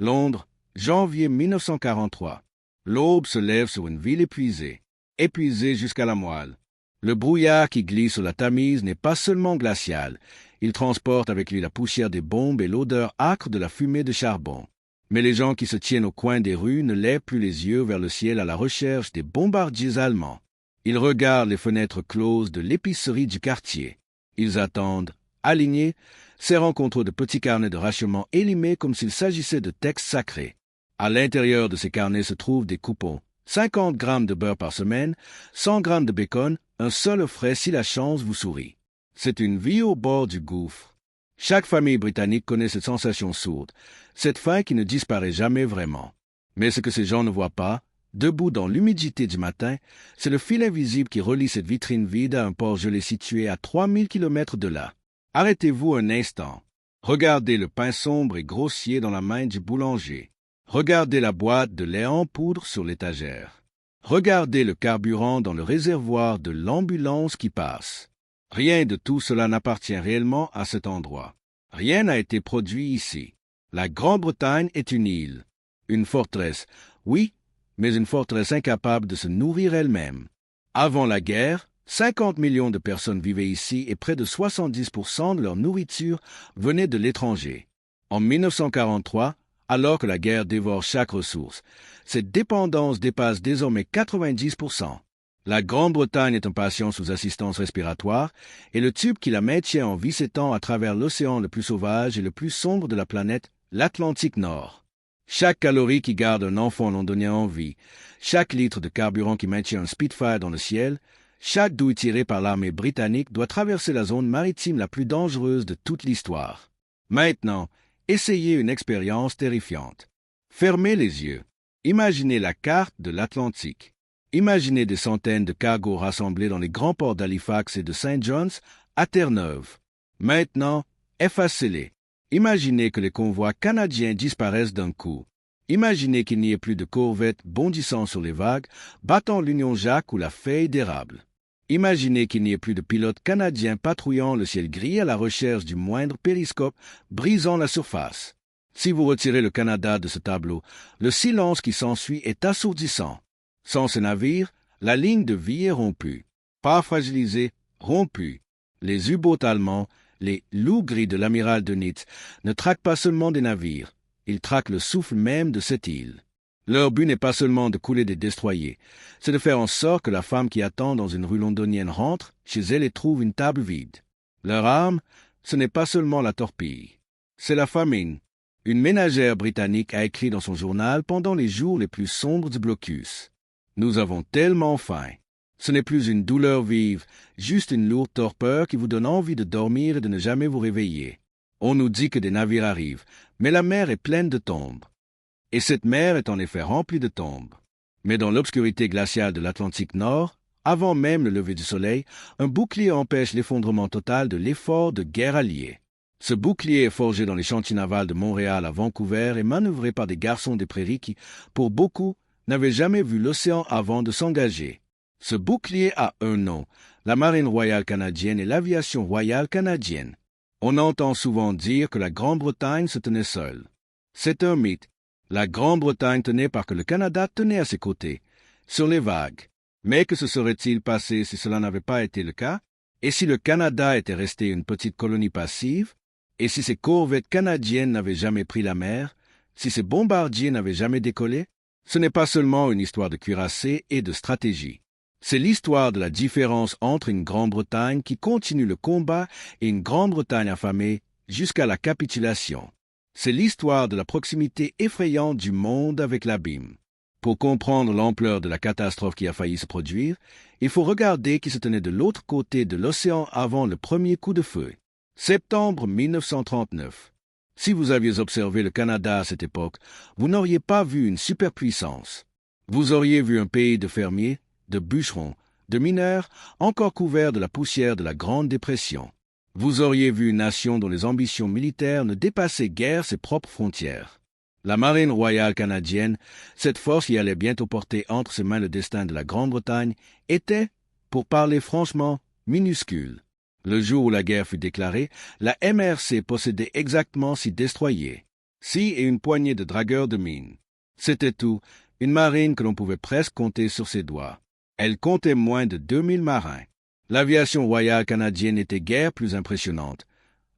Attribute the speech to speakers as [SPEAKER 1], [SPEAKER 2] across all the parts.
[SPEAKER 1] Londres, janvier 1943. L'aube se lève sur une ville épuisée, épuisée jusqu'à la moelle. Le brouillard qui glisse sur la Tamise n'est pas seulement glacial, il transporte avec lui la poussière des bombes et l'odeur âcre de la fumée de charbon. Mais les gens qui se tiennent au coin des rues ne lèvent plus les yeux vers le ciel à la recherche des bombardiers allemands. Ils regardent les fenêtres closes de l'épicerie du quartier. Ils attendent, alignés, serrant contre de petits carnets de rationnement élimés comme s'il s'agissait de textes sacrés. À l'intérieur de ces carnets se trouvent des coupons, 50 grammes de beurre par semaine, 100 grammes de bacon, un seul frais si la chance vous sourit. C'est une vie au bord du gouffre. Chaque famille britannique connaît cette sensation sourde, cette faim qui ne disparaît jamais vraiment. Mais ce que ces gens ne voient pas, debout dans l'humidité du matin, c'est le fil invisible qui relie cette vitrine vide à un port gelé situé à 3000 kilomètres de là. Arrêtez-vous un instant. Regardez le pain sombre et grossier dans la main du boulanger. Regardez la boîte de lait en poudre sur l'étagère. Regardez le carburant dans le réservoir de l'ambulance qui passe. Rien de tout cela n'appartient réellement à cet endroit. Rien n'a été produit ici. La Grande-Bretagne est une île, une forteresse, oui, mais une forteresse incapable de se nourrir elle-même. Avant la guerre, 50 millions de personnes vivaient ici et près de 70% de leur nourriture venait de l'étranger. En 1943, alors que la guerre dévore chaque ressource, cette dépendance dépasse désormais 90%. La Grande-Bretagne est un patient sous assistance respiratoire et le tube qui la maintient en vie s'étend à travers l'océan le plus sauvage et le plus sombre de la planète, l'Atlantique Nord. Chaque calorie qui garde un enfant londonien en vie, chaque litre de carburant qui maintient un Spitfire dans le ciel, chaque douille tirée par l'armée britannique doit traverser la zone maritime la plus dangereuse de toute l'histoire. Maintenant, essayez une expérience terrifiante. Fermez les yeux. Imaginez la carte de l'Atlantique. Imaginez des centaines de cargos rassemblés dans les grands ports d'Halifax et de St. John's à Terre-Neuve. Maintenant, effacez-les. Imaginez que les convois canadiens disparaissent d'un coup. Imaginez qu'il n'y ait plus de corvettes bondissant sur les vagues, battant l'Union Jack ou la Feuille d'érable. Imaginez qu'il n'y ait plus de pilotes canadiens patrouillant le ciel gris à la recherche du moindre périscope brisant la surface. Si vous retirez le Canada de ce tableau, le silence qui s'ensuit est assourdissant. Sans ce navire, la ligne de vie est rompue. Pas fragilisée, rompue. Les U-boats allemands, les loups gris de l'amiral Dönitz, ne traquent pas seulement des navires, ils traquent le souffle même de cette île. Leur but n'est pas seulement de couler des destroyers, c'est de faire en sorte que la femme qui attend dans une rue londonienne rentre chez elle et trouve une table vide. Leur arme, ce n'est pas seulement la torpille, c'est la famine. Une ménagère britannique a écrit dans son journal pendant les jours les plus sombres du blocus. Nous avons tellement faim. Ce n'est plus une douleur vive, juste une lourde torpeur qui vous donne envie de dormir et de ne jamais vous réveiller. On nous dit que des navires arrivent, mais la mer est pleine de tombes. Et cette mer est en effet remplie de tombes. Mais dans l'obscurité glaciale de l'Atlantique Nord, avant même le lever du soleil, un bouclier empêche l'effondrement total de l'effort de guerre allié. Ce bouclier est forgé dans les chantiers navals de Montréal à Vancouver et manœuvré par des garçons des prairies qui, pour beaucoup, n'avaient jamais vu l'océan avant de s'engager. Ce bouclier a un nom, la Marine royale canadienne et l'aviation royale canadienne. On entend souvent dire que la Grande-Bretagne se tenait seule. C'est un mythe. La Grande-Bretagne tenait parce que le Canada tenait à ses côtés, sur les vagues. Mais que se serait-il passé si cela n'avait pas été le cas? Et si le Canada était resté une petite colonie passive? Et si ces corvettes canadiennes n'avaient jamais pris la mer? Si ces bombardiers n'avaient jamais décollé? Ce n'est pas seulement une histoire de cuirassés et de stratégie. C'est l'histoire de la différence entre une Grande-Bretagne qui continue le combat et une Grande-Bretagne affamée jusqu'à la capitulation. C'est l'histoire de la proximité effrayante du monde avec l'abîme. Pour comprendre l'ampleur de la catastrophe qui a failli se produire, il faut regarder qui se tenait de l'autre côté de l'océan avant le premier coup de feu. Septembre 1939. Si vous aviez observé le Canada à cette époque, vous n'auriez pas vu une superpuissance. Vous auriez vu un pays de fermiers, de bûcherons, de mineurs, encore couverts de la poussière de la Grande Dépression. Vous auriez vu une nation dont les ambitions militaires ne dépassaient guère ses propres frontières. La Marine royale canadienne, cette force qui allait bientôt porter entre ses mains le destin de la Grande-Bretagne, était, pour parler franchement, minuscule. Le jour où la guerre fut déclarée, la MRC possédait exactement 6 destroyers. Si et une poignée de dragueurs de mines. C'était tout, une marine que l'on pouvait presque compter sur ses doigts. Elle comptait moins de 2000 marins. L'aviation royale canadienne n'était guère plus impressionnante.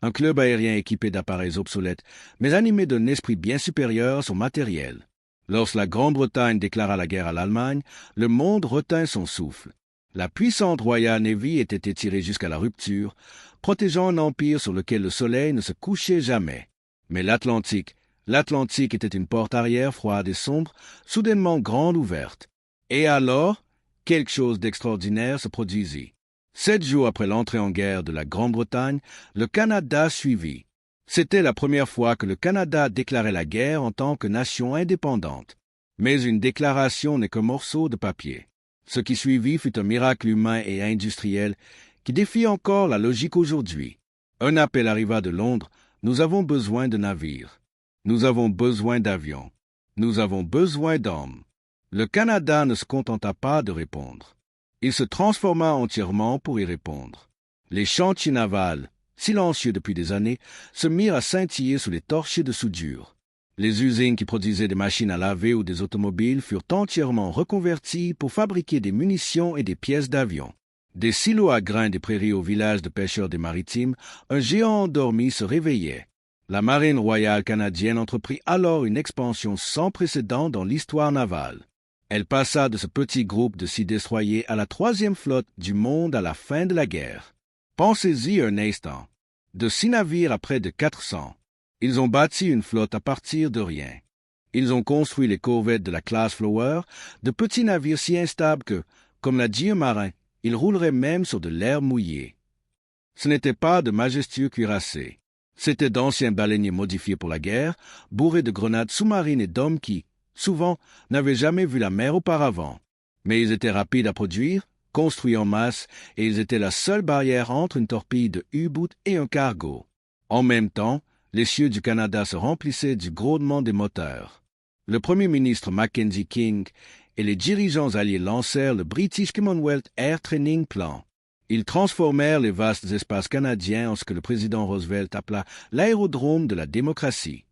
[SPEAKER 1] Un club aérien équipé d'appareils obsolètes, mais animé d'un esprit bien supérieur à son matériel. Lorsque la Grande-Bretagne déclara la guerre à l'Allemagne, le monde retint son souffle. La puissante Royal Navy était étirée jusqu'à la rupture, protégeant un empire sur lequel le soleil ne se couchait jamais. Mais l'Atlantique était une porte arrière froide et sombre, soudainement grande ouverte. Et alors, quelque chose d'extraordinaire se produisit. 7 jours après l'entrée en guerre de la Grande-Bretagne, le Canada suivit. C'était la première fois que le Canada déclarait la guerre en tant que nation indépendante. Mais une déclaration n'est qu'un morceau de papier. Ce qui suivit fut un miracle humain et industriel qui défie encore la logique aujourd'hui. Un appel arriva de Londres. Nous avons besoin de navires. Nous avons besoin d'avions. Nous avons besoin d'hommes. Le Canada ne se contenta pas de répondre. Il se transforma entièrement pour y répondre. Les chantiers navals, silencieux depuis des années, se mirent à scintiller sous les torchers de soudure. Les usines qui produisaient des machines à laver ou des automobiles furent entièrement reconverties pour fabriquer des munitions et des pièces d'avion. Des silos à grains des prairies au village de pêcheurs des Maritimes, un géant endormi se réveillait. La marine royale canadienne entreprit alors une expansion sans précédent dans l'histoire navale. Elle passa de ce petit groupe de 6 destroyers à la 3e flotte du monde à la fin de la guerre. Pensez-y un instant. De 6 navires à près de 400. Ils ont bâti une flotte à partir de rien. Ils ont construit les corvettes de la classe Flower, de petits navires si instables que, comme l'a dit un marin, ils rouleraient même sur de l'herbe mouillée. Ce n'étaient pas de majestueux cuirassés. C'étaient d'anciens baleiniers modifiés pour la guerre, bourrés de grenades sous-marines et d'hommes qui, souvent, n'avaient jamais vu la mer auparavant. Mais ils étaient rapides à produire, construits en masse, et ils étaient la seule barrière entre une torpille de U-boot et un cargo. En même temps, les cieux du Canada se remplissaient du grondement des moteurs. Le premier ministre Mackenzie King et les dirigeants alliés lancèrent le British Commonwealth Air Training Plan. Ils transformèrent les vastes espaces canadiens en ce que le président Roosevelt appela l'aérodrome de la démocratie.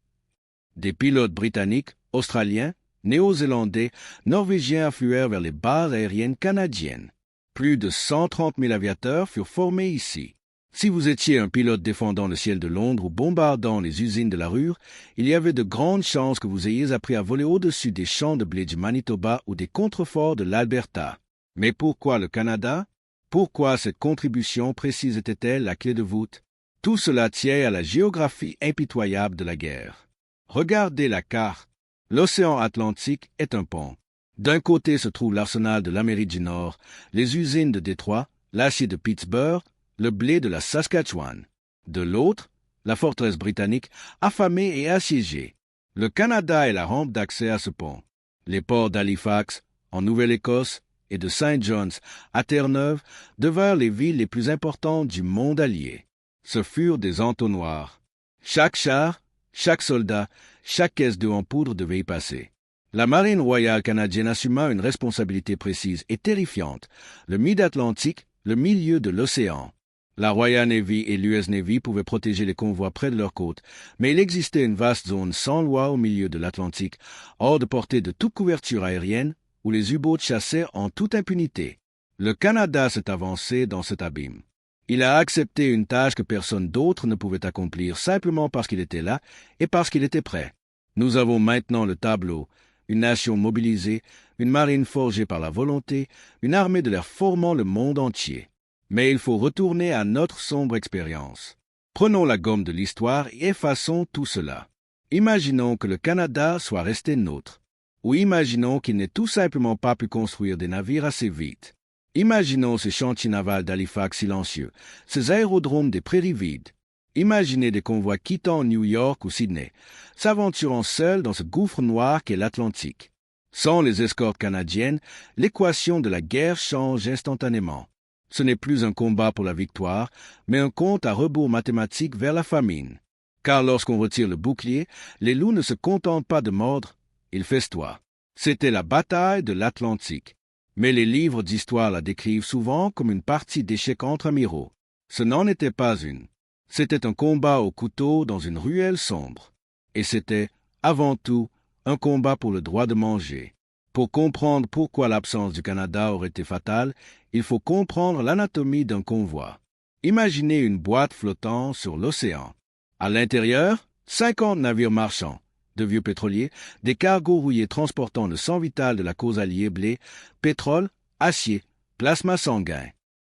[SPEAKER 1] Des pilotes britanniques, australiens, néo-zélandais, norvégiens affluèrent vers les bases aériennes canadiennes. Plus de 130 000 aviateurs furent formés ici. Si vous étiez un pilote défendant le ciel de Londres ou bombardant les usines de la Ruhr, il y avait de grandes chances que vous ayez appris à voler au-dessus des champs de blé du Manitoba ou des contreforts de l'Alberta. Mais pourquoi le Canada? Pourquoi cette contribution précise était-elle la clé de voûte? Tout cela tient à la géographie impitoyable de la guerre. Regardez la carte. L'océan Atlantique est un pont. D'un côté se trouve l'arsenal de l'Amérique du Nord, les usines de Détroit, l'acier de Pittsburgh, le blé de la Saskatchewan. De l'autre, la forteresse britannique, affamée et assiégée. Le Canada est la rampe d'accès à ce pont. Les ports d'Halifax, en Nouvelle-Écosse, et de St. John's, à Terre-Neuve, devinrent les villes les plus importantes du monde allié. Ce furent des entonnoirs. Chaque char, chaque soldat, chaque caisse d'eau en poudre devait y passer. La marine royale canadienne assuma une responsabilité précise et terrifiante, le Mid-Atlantique, le milieu de l'océan. La Royal Navy et l'US Navy pouvaient protéger les convois près de leurs côtes, mais il existait une vaste zone sans loi au milieu de l'Atlantique, hors de portée de toute couverture aérienne, où les U-boats chassaient en toute impunité. Le Canada s'est avancé dans cet abîme. Il a accepté une tâche que personne d'autre ne pouvait accomplir simplement parce qu'il était là et parce qu'il était prêt. Nous avons maintenant le tableau, une nation mobilisée, une marine forgée par la volonté, une armée de l'air formant le monde entier. Mais il faut retourner à notre sombre expérience. Prenons la gomme de l'histoire et effaçons tout cela. Imaginons que le Canada soit resté nôtre. Ou imaginons qu'il n'ait tout simplement pas pu construire des navires assez vite. Imaginons ces chantiers navals d'Halifax silencieux, ces aérodromes des prairies vides. Imaginez des convois quittant New York ou Sydney, s'aventurant seuls dans ce gouffre noir qu'est l'Atlantique. Sans les escortes canadiennes, l'équation de la guerre change instantanément. Ce n'est plus un combat pour la victoire, mais un compte à rebours mathématique vers la famine. Car lorsqu'on retire le bouclier, les loups ne se contentent pas de mordre, ils festoient. C'était la bataille de l'Atlantique. Mais les livres d'histoire la décrivent souvent comme une partie d'échecs entre amiraux. Ce n'en était pas une. C'était un combat au couteau dans une ruelle sombre. Et c'était, avant tout, un combat pour le droit de manger. Pour comprendre pourquoi l'absence du Canada aurait été fatale, il faut comprendre l'anatomie d'un convoi. Imaginez une boîte flottant sur l'océan. À l'intérieur, 50 navires marchands, de vieux pétroliers, des cargos rouillés transportant le sang vital de la cause alliée, blé, pétrole, acier, plasma sanguin.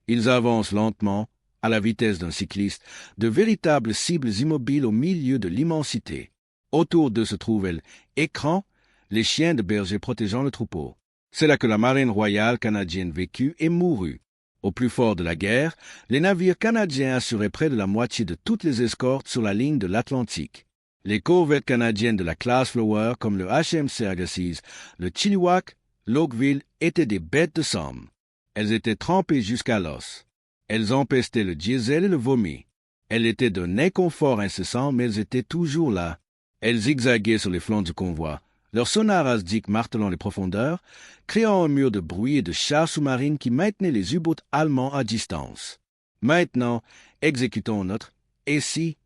[SPEAKER 1] Ils avancent lentement, à la vitesse d'un cycliste, de véritables cibles immobiles au milieu de l'immensité. Autour d'eux se trouvaient l'écran, les chiens de berger protégeant le troupeau. C'est là que la marine royale canadienne vécut et mourut. Au plus fort de la guerre, les navires canadiens assuraient près de la moitié de toutes les escortes sur la ligne de l'Atlantique. Les corvettes canadiennes de la classe Flower, comme le HMC Agassiz, le Chilliwack, l'Oakville, étaient des bêtes de somme. Elles étaient trempées jusqu'à l'os. Elles empestaient le diesel et le vomi. Elles étaient d'un inconfort incessant, mais elles étaient toujours là. Elles zigzaguaient sur les flancs du convoi, leur sonar asdique martelant les profondeurs, créant un mur de bruit et de chars sous-marines qui maintenaient les U-boats allemands à distance. Maintenant, exécutons notre « et si »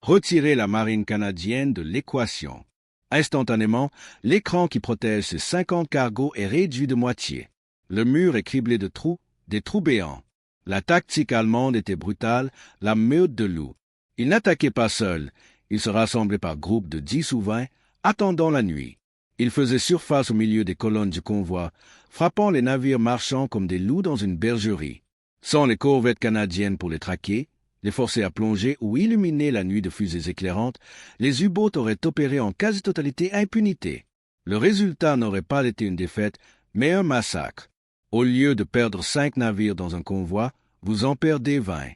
[SPEAKER 1] retirer la marine canadienne de l'équation. Instantanément, l'écran qui protège ces 50 cargos est réduit de moitié. Le mur est criblé de trous, des trous béants. La tactique allemande était brutale, la meute de loups. Ils n'attaquaient pas seuls, ils se rassemblaient par groupes de 10 ou 20, attendant la nuit. Ils faisaient surface au milieu des colonnes du convoi, frappant les navires marchands comme des loups dans une bergerie. Sans les corvettes canadiennes pour les traquer, les forcer à plonger ou illuminer la nuit de fusées éclairantes, les U-boats auraient opéré en quasi-totalité impunité. Le résultat n'aurait pas été une défaite, mais un massacre. Au lieu de perdre 5 navires dans un convoi, vous en perdez 20.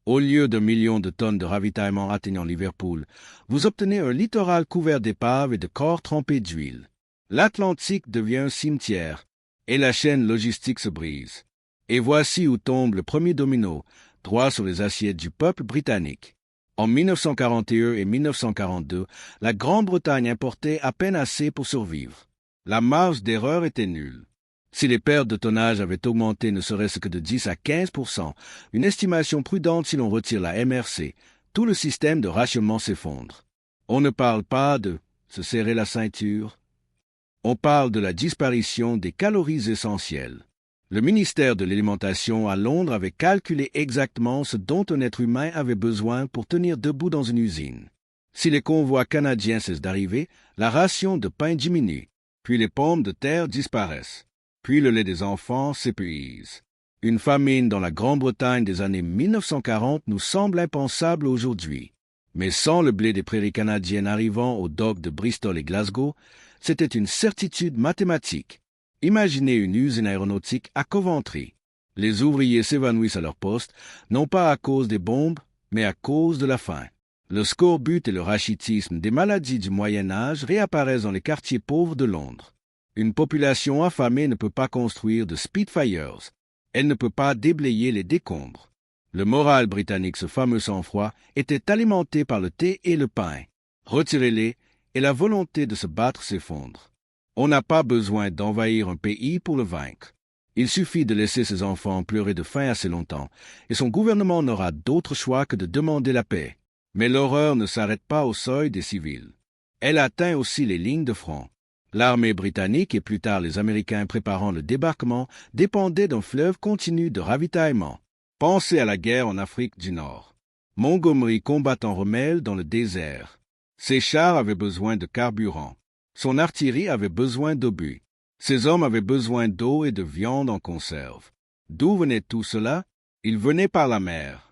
[SPEAKER 1] Au lieu de millions de tonnes de ravitaillement atteignant Liverpool, vous obtenez un littoral couvert d'épaves et de corps trempés d'huile. L'Atlantique devient un cimetière, et la chaîne logistique se brise. Et voici où tombe le premier domino, droit sur les assiettes du peuple britannique. En 1941 et 1942, la Grande-Bretagne importait à peine assez pour survivre. La marge d'erreur était nulle. Si les pertes de tonnage avaient augmenté ne serait-ce que de 10 à 15%, une estimation prudente si l'on retire la MRC, tout le système de rationnement s'effondre. On ne parle pas de se serrer la ceinture. On parle de la disparition des calories essentielles. Le ministère de l'Alimentation à Londres avait calculé exactement ce dont un être humain avait besoin pour tenir debout dans une usine. Si les convois canadiens cessent d'arriver, la ration de pain diminue, puis les pommes de terre disparaissent. Puis le lait des enfants s'épuise. Une famine dans la Grande-Bretagne des années 1940 nous semble impensable aujourd'hui. Mais sans le blé des prairies canadiennes arrivant aux docks de Bristol et Glasgow, c'était une certitude mathématique. Imaginez une usine aéronautique à Coventry. Les ouvriers s'évanouissent à leur poste, non pas à cause des bombes, mais à cause de la faim. Le scorbut et le rachitisme, des maladies du Moyen Âge, réapparaissent dans les quartiers pauvres de Londres. Une population affamée ne peut pas construire de Spitfires. Elle ne peut pas déblayer les décombres. Le moral britannique, ce fameux sang-froid, était alimenté par le thé et le pain. Retirez-les, et la volonté de se battre s'effondre. On n'a pas besoin d'envahir un pays pour le vaincre. Il suffit de laisser ses enfants pleurer de faim assez longtemps, et son gouvernement n'aura d'autre choix que de demander la paix. Mais l'horreur ne s'arrête pas au seuil des civils. Elle atteint aussi les lignes de front. L'armée britannique et plus tard les Américains préparant le débarquement dépendaient d'un fleuve continu de ravitaillement. Pensez à la guerre en Afrique du Nord. Montgomery combattant Rommel dans le désert. Ses chars avaient besoin de carburant. Son artillerie avait besoin d'obus. Ses hommes avaient besoin d'eau et de viande en conserve. D'où venait tout cela? Il venait par la mer.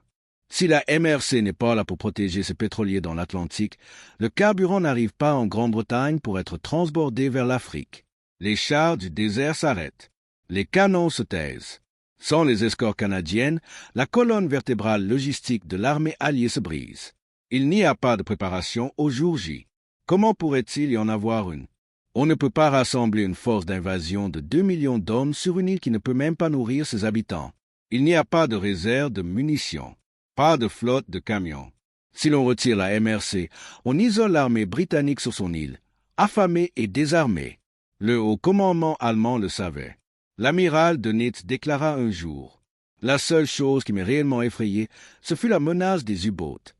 [SPEAKER 1] Si la MRC n'est pas là pour protéger ses pétroliers dans l'Atlantique, le carburant n'arrive pas en Grande-Bretagne pour être transbordé vers l'Afrique. Les chars du désert s'arrêtent. Les canons se taisent. Sans les escortes canadiennes, la colonne vertébrale logistique de l'armée alliée se brise. Il n'y a pas de préparation au jour J. Comment pourrait-il y en avoir une? On ne peut pas rassembler une force d'invasion de 2 millions d'hommes sur une île qui ne peut même pas nourrir ses habitants. Il n'y a pas de réserve de munitions. Pas de flotte de camions. Si l'on retire la MRC, on isole l'armée britannique sur son île, affamée et désarmée. Le haut commandement allemand le savait. L'amiral Dönitz déclara un jour « La seule chose qui m'ait réellement effrayé, ce fut la menace des U-boats. »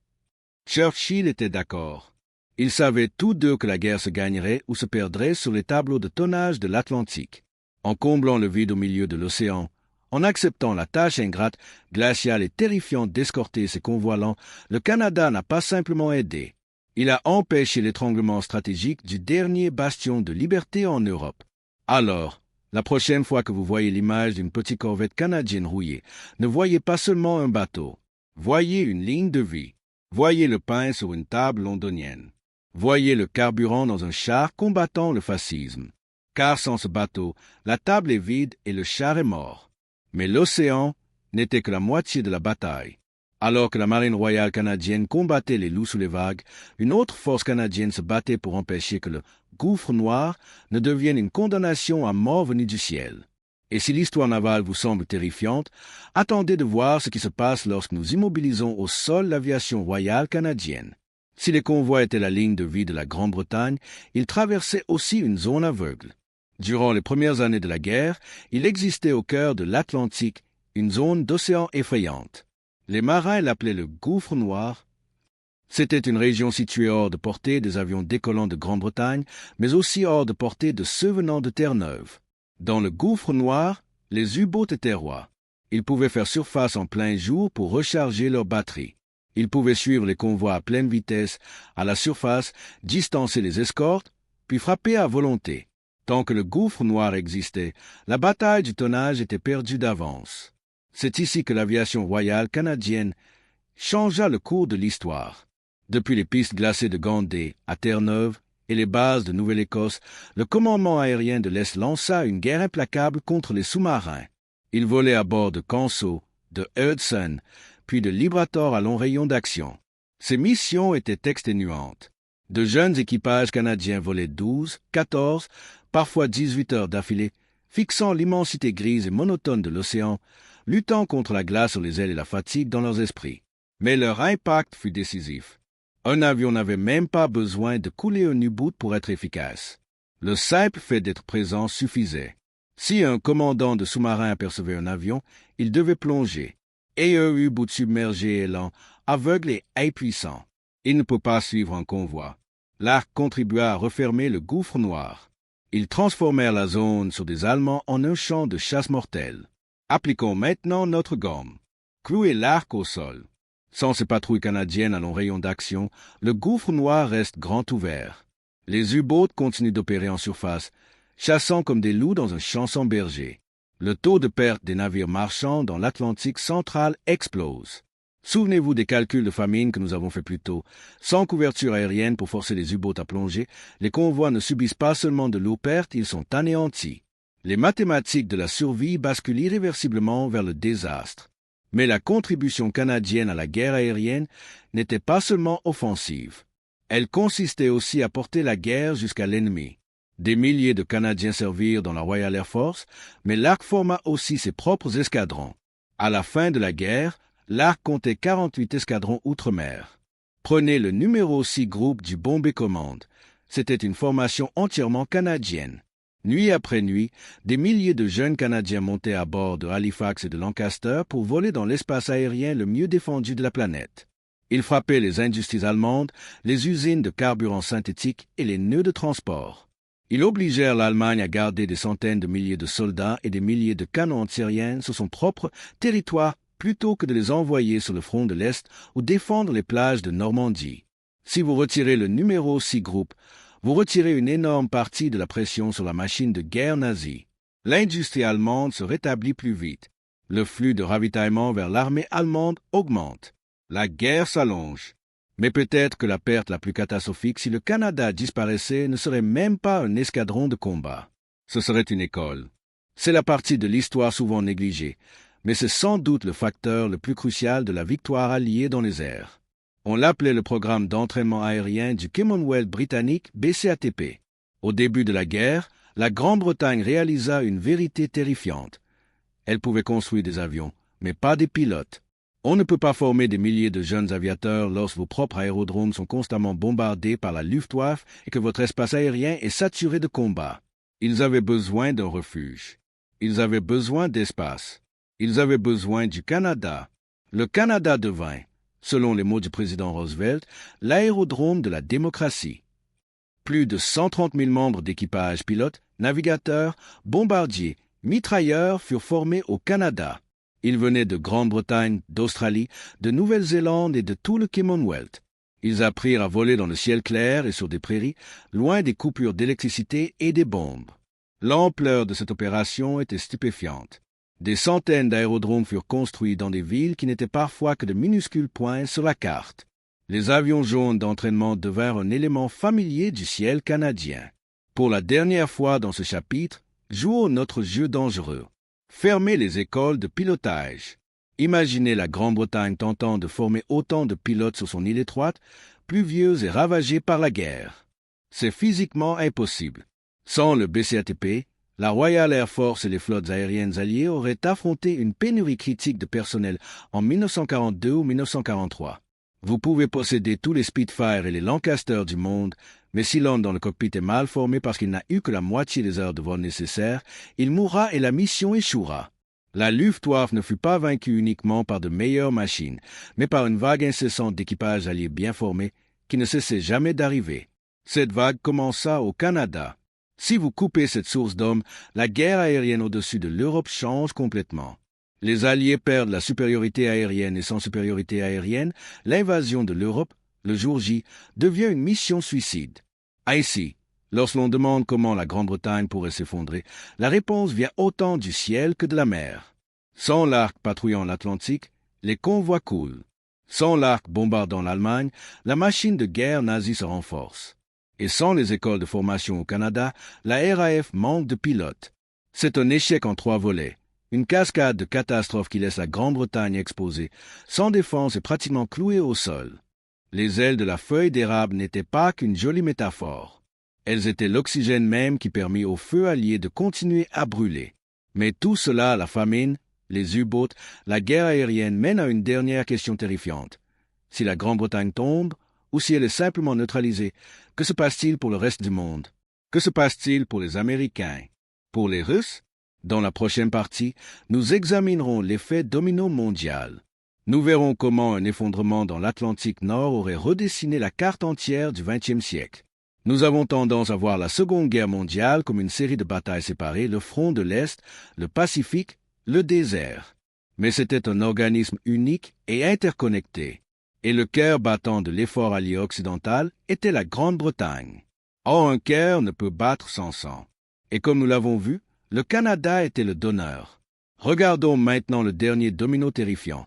[SPEAKER 1] Churchill était d'accord. Ils savaient tous deux que la guerre se gagnerait ou se perdrait sur les tableaux de tonnage de l'Atlantique. En comblant le vide au milieu de l'océan, en acceptant la tâche ingrate, glaciale et terrifiante d'escorter ses convois lents, le Canada n'a pas simplement aidé. Il a empêché l'étranglement stratégique du dernier bastion de liberté en Europe. Alors, la prochaine fois que vous voyez l'image d'une petite corvette canadienne rouillée, ne voyez pas seulement un bateau. Voyez une ligne de vie. Voyez le pain sur une table londonienne. Voyez le carburant dans un char combattant le fascisme. Car sans ce bateau, la table est vide et le char est mort. Mais l'océan n'était que la moitié de la bataille. Alors que la marine royale canadienne combattait les loups sous les vagues, une autre force canadienne se battait pour empêcher que le gouffre noir ne devienne une condamnation à mort venue du ciel. Et si l'histoire navale vous semble terrifiante, attendez de voir ce qui se passe lorsque nous immobilisons au sol l'aviation royale canadienne. Si les convois étaient la ligne de vie de la Grande-Bretagne, ils traversaient aussi une zone aveugle. Durant les premières années de la guerre, il existait au cœur de l'Atlantique une zone d'océan effrayante. Les marins l'appelaient le gouffre noir. C'était une région située hors de portée des avions décollant de Grande-Bretagne, mais aussi hors de portée de ceux venant de Terre-Neuve. Dans le gouffre noir, les U-boats étaient rois. Ils pouvaient faire surface en plein jour pour recharger leurs batteries. Ils pouvaient suivre les convois à pleine vitesse à la surface, distancer les escortes, puis frapper à volonté. Tant que le gouffre noir existait, la bataille du tonnage était perdue d'avance. C'est ici que l'aviation royale canadienne changea le cours de l'histoire. Depuis les pistes glacées de Gandé à Terre-Neuve et les bases de Nouvelle-Écosse, le commandement aérien de l'Est lança une guerre implacable contre les sous-marins. Il volait à bord de Canso, de Hudson, puis de Librator à long rayon d'action. Ces missions étaient exténuantes. De jeunes équipages canadiens volaient 12, 14, parfois 18 heures d'affilée, fixant l'immensité grise et monotone de l'océan, luttant contre la glace sur les ailes et la fatigue dans leurs esprits. Mais leur impact fut décisif. Un avion n'avait même pas besoin de couler un U-boot pour être efficace. Le simple fait d'être présent suffisait. Si un commandant de sous-marin apercevait un avion, il devait plonger. Et un U-boot submergé et lent, aveugle et impuissant. Il ne peut pas suivre un convoi. L'arc contribua à refermer le gouffre noir. Ils transformèrent la zone sur des Allemands en un champ de chasse mortelle. Appliquons maintenant notre gomme. Clouez l'arc au sol. Sans ces patrouilles canadiennes à long rayon d'action, le gouffre noir reste grand ouvert. Les U-boats continuent d'opérer en surface, chassant comme des loups dans un champ sans berger. Le taux de perte des navires marchands dans l'Atlantique central explose. Souvenez-vous des calculs de famine que nous avons faits plus tôt. Sans couverture aérienne pour forcer les U-boats à plonger, les convois ne subissent pas seulement de lourdes pertes, ils sont anéantis. Les mathématiques de la survie basculent irréversiblement vers le désastre. Mais la contribution canadienne à la guerre aérienne n'était pas seulement offensive. Elle consistait aussi à porter la guerre jusqu'à l'ennemi. Des milliers de Canadiens servirent dans la Royal Air Force, mais l'Arc forma aussi ses propres escadrons. À la fin de la guerre, l'Arc comptait 48 escadrons outre-mer. Prenez le numéro 6 groupe du Bombay Command. C'était une formation entièrement canadienne. Nuit après nuit, des milliers de jeunes Canadiens montaient à bord de Halifax et de Lancaster pour voler dans l'espace aérien le mieux défendu de la planète. Ils frappaient les industries allemandes, les usines de carburant synthétique et les nœuds de transport. Ils obligèrent l'Allemagne à garder des centaines de milliers de soldats et des milliers de canons antiaériens sur son propre territoire plutôt que de les envoyer sur le front de l'Est ou défendre les plages de Normandie. Si vous retirez le numéro 6 groupe, vous retirez une énorme partie de la pression sur la machine de guerre nazie. L'industrie allemande se rétablit plus vite. Le flux de ravitaillement vers l'armée allemande augmente. La guerre s'allonge. Mais peut-être que la perte la plus catastrophique si le Canada disparaissait ne serait même pas un escadron de combat. Ce serait une école. C'est la partie de l'histoire souvent négligée, mais c'est sans doute le facteur le plus crucial de la victoire alliée dans les airs. On l'appelait le programme d'entraînement aérien du Commonwealth britannique BCATP. Au début de la guerre, la Grande-Bretagne réalisa une vérité terrifiante. Elle pouvait construire des avions, mais pas des pilotes. On ne peut pas former des milliers de jeunes aviateurs lorsque vos propres aérodromes sont constamment bombardés par la Luftwaffe et que votre espace aérien est saturé de combats. Ils avaient besoin d'un refuge. Ils avaient besoin d'espace. Ils avaient besoin du Canada. Le Canada devint, selon les mots du président Roosevelt, l'aérodrome de la démocratie. Plus de 130 000 membres d'équipage, pilotes, navigateurs, bombardiers, mitrailleurs furent formés au Canada. Ils venaient de Grande-Bretagne, d'Australie, de Nouvelle-Zélande et de tout le Commonwealth. Ils apprirent à voler dans le ciel clair et sur des prairies, loin des coupures d'électricité et des bombes. L'ampleur de cette opération était stupéfiante. Des centaines d'aérodromes furent construits dans des villes qui n'étaient parfois que de minuscules points sur la carte. Les avions jaunes d'entraînement devinrent un élément familier du ciel canadien. Pour la dernière fois dans ce chapitre, jouons notre jeu dangereux. Fermez les écoles de pilotage. Imaginez la Grande-Bretagne tentant de former autant de pilotes sur son île étroite, pluvieuse et ravagée par la guerre. C'est physiquement impossible. Sans le BCATP, la Royal Air Force et les flottes aériennes alliées auraient affronté une pénurie critique de personnel en 1942 ou 1943. Vous pouvez posséder tous les Spitfire et les Lancaster du monde, mais si l'homme dans le cockpit est mal formé parce qu'il n'a eu que la moitié des heures de vol nécessaires, il mourra et la mission échouera. La Luftwaffe ne fut pas vaincue uniquement par de meilleures machines, mais par une vague incessante d'équipages alliés bien formés qui ne cessait jamais d'arriver. Cette vague commença au Canada. Si vous coupez cette source d'hommes, la guerre aérienne au-dessus de l'Europe change complètement. Les Alliés perdent la supériorité aérienne et sans supériorité aérienne, l'invasion de l'Europe, le jour J, devient une mission suicide. Ainsi, lorsqu'on demande comment la Grande-Bretagne pourrait s'effondrer, la réponse vient autant du ciel que de la mer. Sans l'arc patrouillant l'Atlantique, les convois coulent. Sans l'arc bombardant l'Allemagne, la machine de guerre nazie se renforce. Et sans les écoles de formation au Canada, la RAF manque de pilotes. C'est un échec en 3 volets. Une cascade de catastrophes qui laisse la Grande-Bretagne exposée, sans défense et pratiquement clouée au sol. Les ailes de la feuille d'érable n'étaient pas qu'une jolie métaphore. Elles étaient l'oxygène même qui permit au feu allié de continuer à brûler. Mais tout cela, la famine, les U-boats, la guerre aérienne mène à une dernière question terrifiante. Si la Grande-Bretagne tombe, ou si elle est simplement neutralisée, que se passe-t-il pour le reste du monde? Que se passe-t-il pour les Américains? Pour les Russes? Dans la prochaine partie, nous examinerons l'effet domino mondial. Nous verrons comment un effondrement dans l'Atlantique Nord aurait redessiné la carte entière du XXe siècle. Nous avons tendance à voir la Seconde Guerre mondiale comme une série de batailles séparées, le front de l'Est, le Pacifique, le désert. Mais c'était un organisme unique et interconnecté. Et le cœur battant de l'effort allié occidental était la Grande-Bretagne. Or, un cœur ne peut battre sans sang. Et comme nous l'avons vu, le Canada était le donneur. Regardons maintenant le dernier domino terrifiant.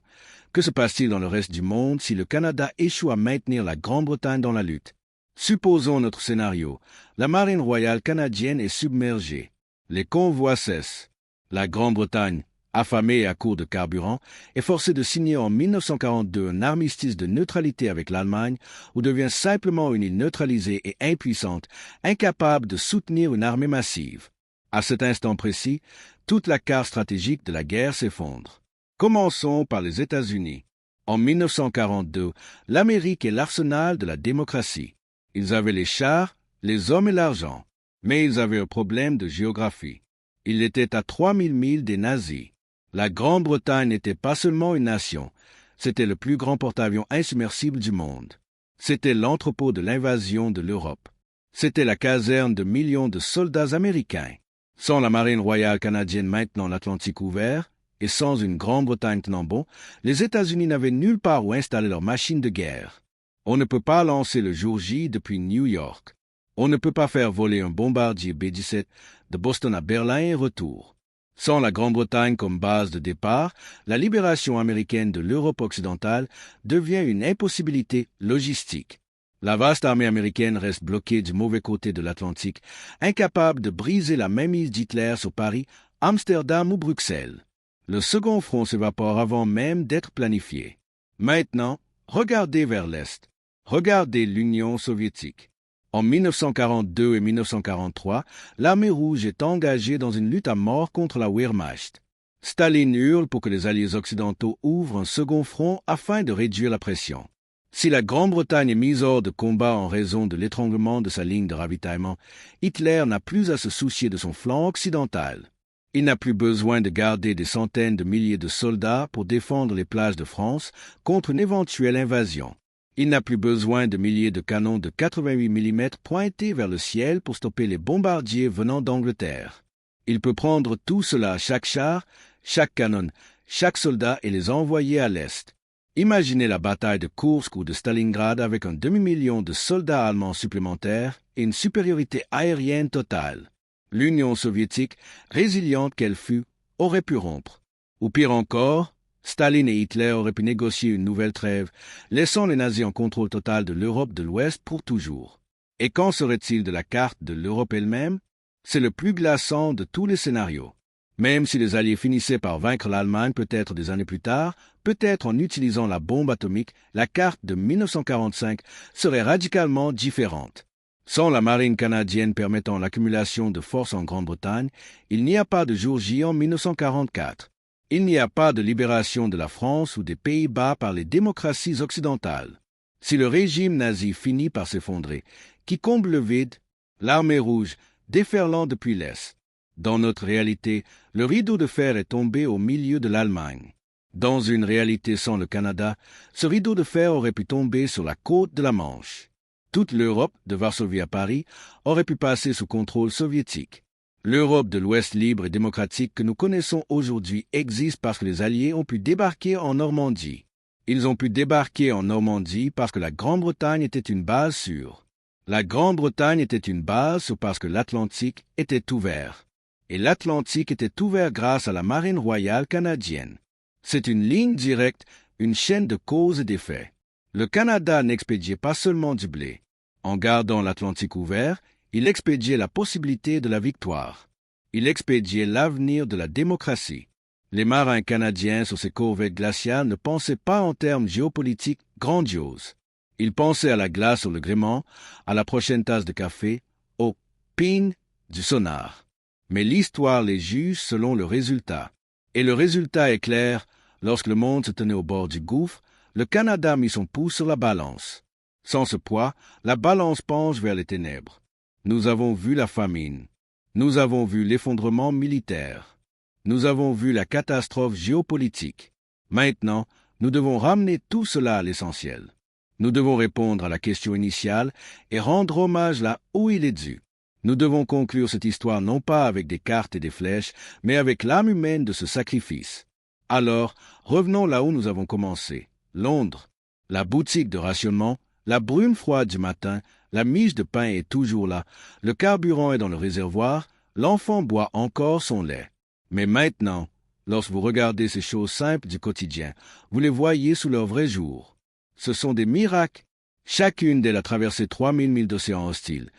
[SPEAKER 1] Que se passe-t-il dans le reste du monde si le Canada échoue à maintenir la Grande-Bretagne dans la lutte? Supposons notre scénario. La marine royale canadienne est submergée. Les convois cessent. La Grande-Bretagne, affamée et à court de carburant, est forcée de signer en 1942 un armistice de neutralité avec l'Allemagne, ou devient simplement une île neutralisée et impuissante, incapable de soutenir une armée massive. À cet instant précis, toute la carte stratégique de la guerre s'effondre. Commençons par les États-Unis. En 1942, l'Amérique est l'arsenal de la démocratie. Ils avaient les chars, les hommes et l'argent. Mais ils avaient un problème de géographie. Ils étaient à 3000 milles des nazis. La Grande-Bretagne n'était pas seulement une nation, c'était le plus grand porte-avions insubmersible du monde. C'était l'entrepôt de l'invasion de l'Europe. C'était la caserne de millions de soldats américains. Sans la marine royale canadienne maintenant l'Atlantique ouvert, et sans une Grande-Bretagne tenant bon, les États-Unis n'avaient nulle part où installer leurs machines de guerre. On ne peut pas lancer le jour J depuis New York. On ne peut pas faire voler un bombardier B-17 de Boston à Berlin et retour. Sans la Grande-Bretagne comme base de départ, la libération américaine de l'Europe occidentale devient une impossibilité logistique. La vaste armée américaine reste bloquée du mauvais côté de l'Atlantique, incapable de briser la mainmise d'Hitler sur Paris, Amsterdam ou Bruxelles. Le second front s'évapore avant même d'être planifié. Maintenant, regardez vers l'Est. Regardez l'Union soviétique. En 1942 et 1943, l'armée rouge est engagée dans une lutte à mort contre la Wehrmacht. Staline hurle pour que les alliés occidentaux ouvrent un second front afin de réduire la pression. Si la Grande-Bretagne est mise hors de combat en raison de l'étranglement de sa ligne de ravitaillement, Hitler n'a plus à se soucier de son flanc occidental. Il n'a plus besoin de garder des centaines de milliers de soldats pour défendre les plages de France contre une éventuelle invasion. Il n'a plus besoin de milliers de canons de 88 mm pointés vers le ciel pour stopper les bombardiers venant d'Angleterre. Il peut prendre tout cela, chaque char, chaque canon, chaque soldat et les envoyer à l'Est. Imaginez la bataille de Kursk ou de Stalingrad avec un demi-million de soldats allemands supplémentaires et une supériorité aérienne totale. L'Union soviétique, résiliente qu'elle fut, aurait pu rompre. Ou pire encore, Staline et Hitler auraient pu négocier une nouvelle trêve, laissant les nazis en contrôle total de l'Europe de l'Ouest pour toujours. Et qu'en serait-il de la carte de l'Europe elle-même? C'est le plus glaçant de tous les scénarios. Même si les Alliés finissaient par vaincre l'Allemagne peut-être des années plus tard, peut-être en utilisant la bombe atomique, la carte de 1945 serait radicalement différente. Sans la marine canadienne permettant l'accumulation de forces en Grande-Bretagne, il n'y a pas de jour J en 1944. Il n'y a pas de libération de la France ou des Pays-Bas par les démocraties occidentales. Si le régime nazi finit par s'effondrer, qui comble le vide? L'armée rouge, déferlant depuis l'Est. Dans notre réalité, le rideau de fer est tombé au milieu de l'Allemagne. Dans une réalité sans le Canada, ce rideau de fer aurait pu tomber sur la côte de la Manche. Toute l'Europe, de Varsovie à Paris, aurait pu passer sous contrôle soviétique. L'Europe de l'Ouest libre et démocratique que nous connaissons aujourd'hui existe parce que les Alliés ont pu débarquer en Normandie. Ils ont pu débarquer en Normandie parce que la Grande-Bretagne était une base sûre. La Grande-Bretagne était une base parce que l'Atlantique était ouvert. Et l'Atlantique était ouvert grâce à la marine royale canadienne. C'est une ligne directe, une chaîne de causes et d'effets. Le Canada n'expédiait pas seulement du blé. En gardant l'Atlantique ouvert, il expédiait la possibilité de la victoire. Il expédiait l'avenir de la démocratie. Les marins canadiens sur ces corvettes glaciales ne pensaient pas en termes géopolitiques grandioses. Ils pensaient à la glace sur le gréement, à la prochaine tasse de café, au ping du sonar. Mais l'histoire les juge selon le résultat. Et le résultat est clair, lorsque le monde se tenait au bord du gouffre, le Canada mit son pouce sur la balance. Sans ce poids, la balance penche vers les ténèbres. Nous avons vu la famine. Nous avons vu l'effondrement militaire. Nous avons vu la catastrophe géopolitique. Maintenant, nous devons ramener tout cela à l'essentiel. Nous devons répondre à la question initiale et rendre hommage là où il est dû. Nous devons conclure cette histoire non pas avec des cartes et des flèches, mais avec l'âme humaine de ce sacrifice. Alors, revenons là où nous avons commencé. Londres. La boutique de rationnement, la brume froide du matin, la miche de pain est toujours là, le carburant est dans le réservoir, l'enfant boit encore son lait. Mais maintenant, lorsque vous regardez ces choses simples du quotidien, vous les voyez sous leur vrai jour. Ce sont des miracles. Chacune d'elles a traversé 3000 milles d'océan hostile,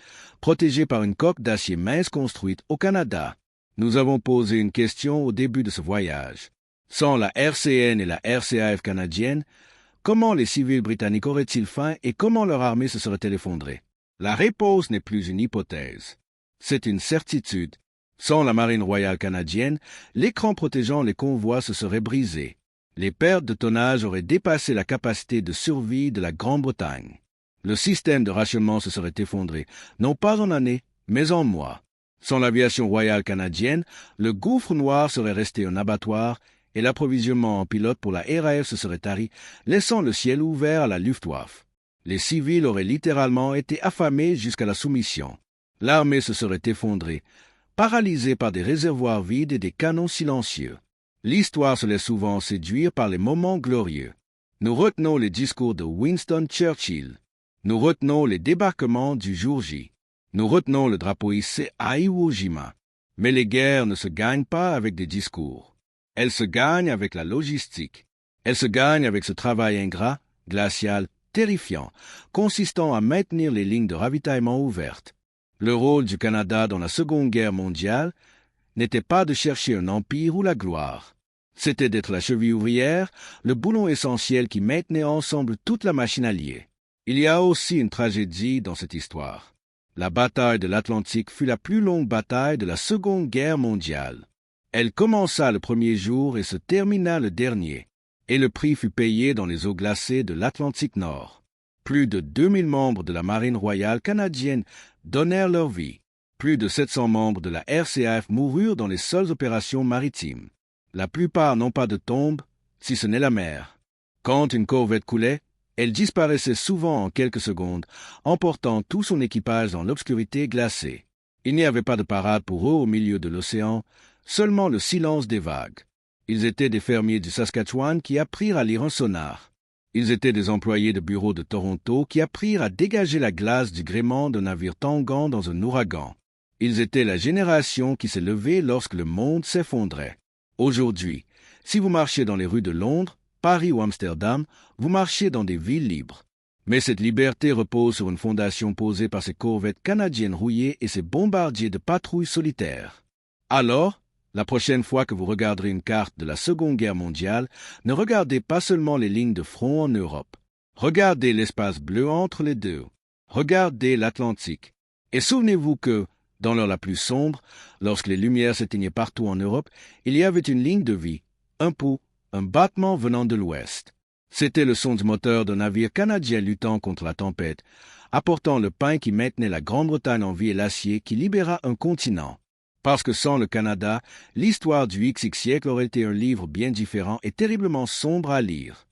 [SPEAKER 1] protégée par une coque d'acier mince construite au Canada. Nous avons posé une question au début de ce voyage. Sans la RCN et la RCAF canadienne, comment les civils britanniques auraient-ils faim et comment leur armée se serait-elle effondrée? La réponse n'est plus une hypothèse. C'est une certitude. Sans la marine royale canadienne, l'écran protégeant les convois se serait brisé. Les pertes de tonnage auraient dépassé la capacité de survie de la Grande-Bretagne. Le système de rationnement se serait effondré, non pas en années, mais en mois. Sans l'aviation royale canadienne, le gouffre noir serait resté un abattoir et l'approvisionnement en pilotes pour la RAF se serait tari, laissant le ciel ouvert à la Luftwaffe. Les civils auraient littéralement été affamés jusqu'à la soumission. L'armée se serait effondrée, paralysée par des réservoirs vides et des canons silencieux. L'histoire se laisse souvent séduire par les moments glorieux. Nous retenons les discours de Winston Churchill. Nous retenons les débarquements du jour J. Nous retenons le drapeau hissé à Iwo Jima. Mais les guerres ne se gagnent pas avec des discours. Elles se gagnent avec la logistique. Elles se gagnent avec ce travail ingrat, glacial, terrifiant, consistant à maintenir les lignes de ravitaillement ouvertes. Le rôle du Canada dans la Seconde Guerre mondiale n'était pas de chercher un empire ou la gloire. C'était d'être la cheville ouvrière, le boulon essentiel qui maintenait ensemble toute la machine alliée. Il y a aussi une tragédie dans cette histoire. La bataille de l'Atlantique fut la plus longue bataille de la Seconde Guerre mondiale. Elle commença le premier jour et se termina le dernier, et le prix fut payé dans les eaux glacées de l'Atlantique Nord. Plus de 2000 membres de la marine royale canadienne donnèrent leur vie. Plus de 700 membres de la RCAF moururent dans les seules opérations maritimes. La plupart n'ont pas de tombe, si ce n'est la mer. Quand une corvette coulait, elle disparaissait souvent en quelques secondes, emportant tout son équipage dans l'obscurité glacée. Il n'y avait pas de parade pour eux au milieu de l'océan, seulement le silence des vagues. Ils étaient des fermiers du Saskatchewan qui apprirent à lire un sonar. Ils étaient des employés de bureau de Toronto qui apprirent à dégager la glace du gréement d'un navire tanguant dans un ouragan. Ils étaient la génération qui s'est levée lorsque le monde s'effondrait. Aujourd'hui, si vous marchez dans les rues de Londres, Paris ou Amsterdam, vous marchez dans des villes libres. Mais cette liberté repose sur une fondation posée par ces corvettes canadiennes rouillées et ces bombardiers de patrouilles solitaires. Alors, la prochaine fois que vous regarderez une carte de la Seconde Guerre mondiale, ne regardez pas seulement les lignes de front en Europe. Regardez l'espace bleu entre les deux. Regardez l'Atlantique. Et souvenez-vous que, dans l'heure la plus sombre, lorsque les lumières s'éteignaient partout en Europe, il y avait une ligne de vie, un pouls, un battement venant de l'ouest. C'était le son du moteur d'un navire canadien luttant contre la tempête, apportant le pain qui maintenait la Grande-Bretagne en vie et l'acier qui libéra un continent. Parce que sans le Canada, l'histoire du XX siècle aurait été un livre bien différent et terriblement sombre à lire.